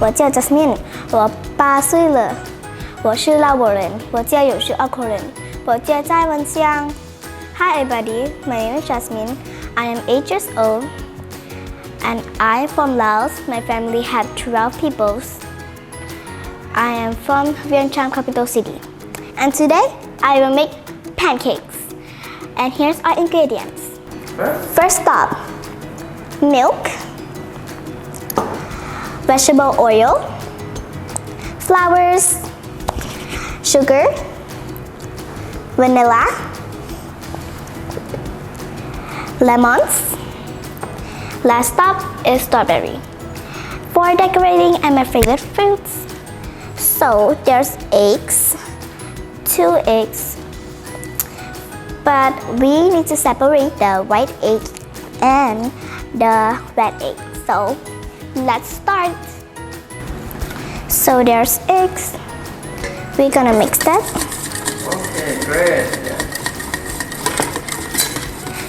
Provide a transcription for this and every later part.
我叫 Jasmine， 我8岁了。我是老挝人，我家有12口人。我家在温江。Hi everybody, my name is Jasmine. I am 8 years old, and I'm from Laos. My family had 12 people. I am from Vientiane, capital city, and today I will make pancakes. And here's our ingredients. First up, milk, vegetable oil, flowers, sugar, vanilla, lemons. Last up is strawberry. For decorating and my favorite fruits. So there's eggs, 2 eggs, but we need to separate the white egg and the red egg. So let's start. So there's eggs. We're gonna mix that. Okay, great.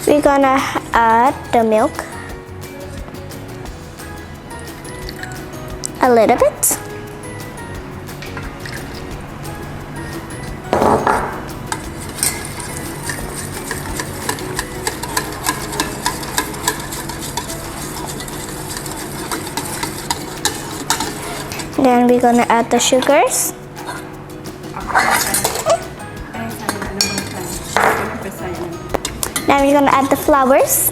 We're gonna add the milk a little bit. Then we're gonna add the sugars. Then we're gonna add the flowers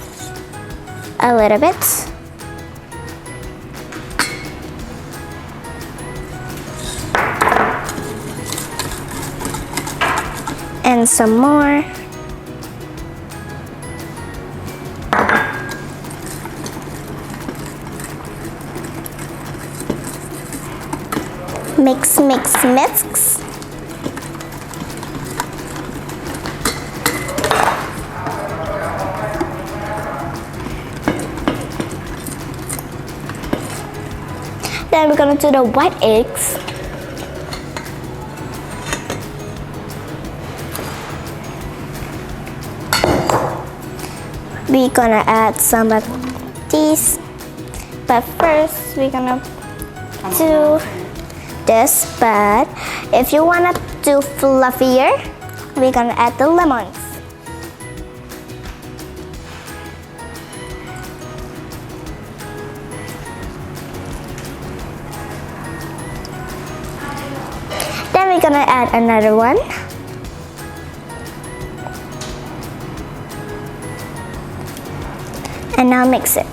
a little bit. And some more. Mix, mix, mix. Then we're gonna do the white eggs. We're gonna add some of these, but first we're gonna do this. But if you wanna do fluffier, we're gonna add the lemons. Then we're gonna add another one. And now mix it.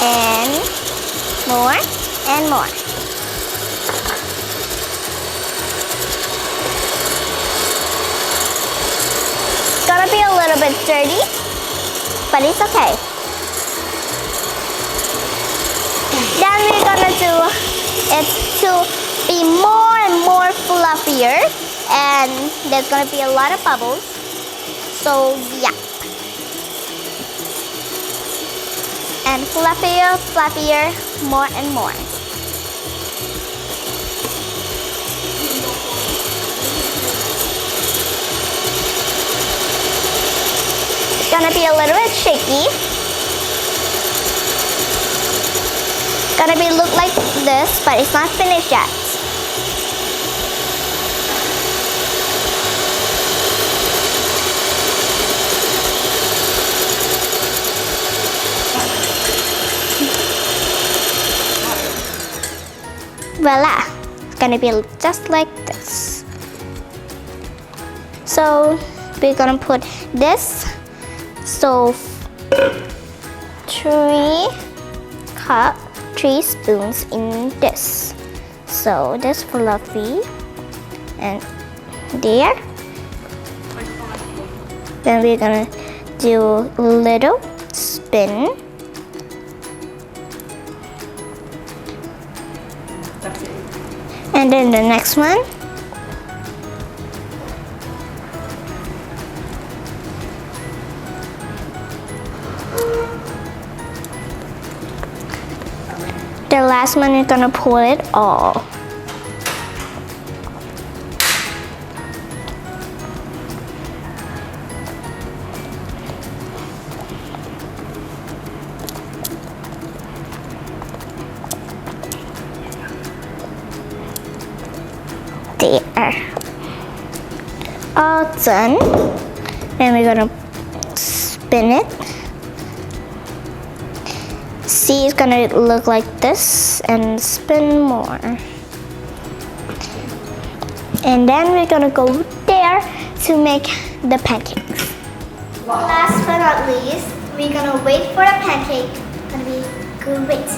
And more and more. It's gonna be a little bit dirty, but it's okay. Then we're gonna do it to be more and more fluffier, and there's gonna be a lot of bubbles. So yeah. And fluffier, fluffier, more and more. It's gonna be a little bit shaky. Gonna be look like this, but it's not finished yet. Voila, it's gonna be just like this. So we're gonna put this. So 3 spoons in this. So this fluffy and there. Then we're gonna do a little spin. And then the next one. The last one, you're gonna pull it all. There. All done. Then we're gonna spin it. See, it's gonna look like this and spin more. And then we're gonna go there to make the pancakes. Wow. Last but not least, we're gonna wait for the pancake. It's gonna be great.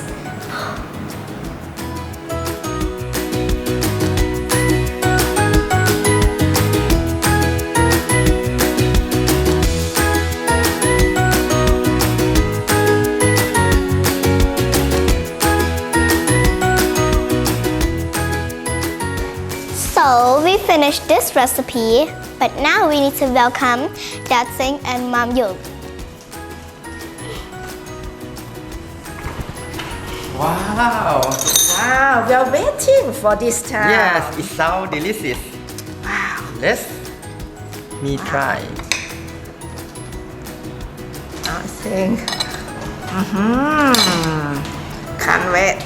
So we finished this recipe, but now we need to welcome Jasmine and Mom Yuk. Wow. Wow, we are waiting for this time. Yes, it sounds delicious. Wow. Let's me try. I think. Can't wait.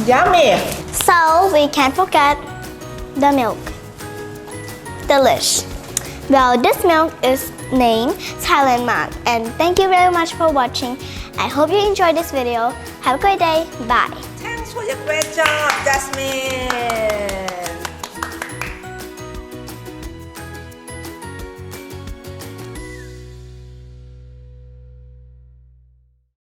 Yummy. So we can't forget the milk. Delish. Well, this milk is named Thailand Mark, and thank you very much for watching. I hope you enjoyed this video. Have a great day. Bye. Thanks for your great job, Jasmine.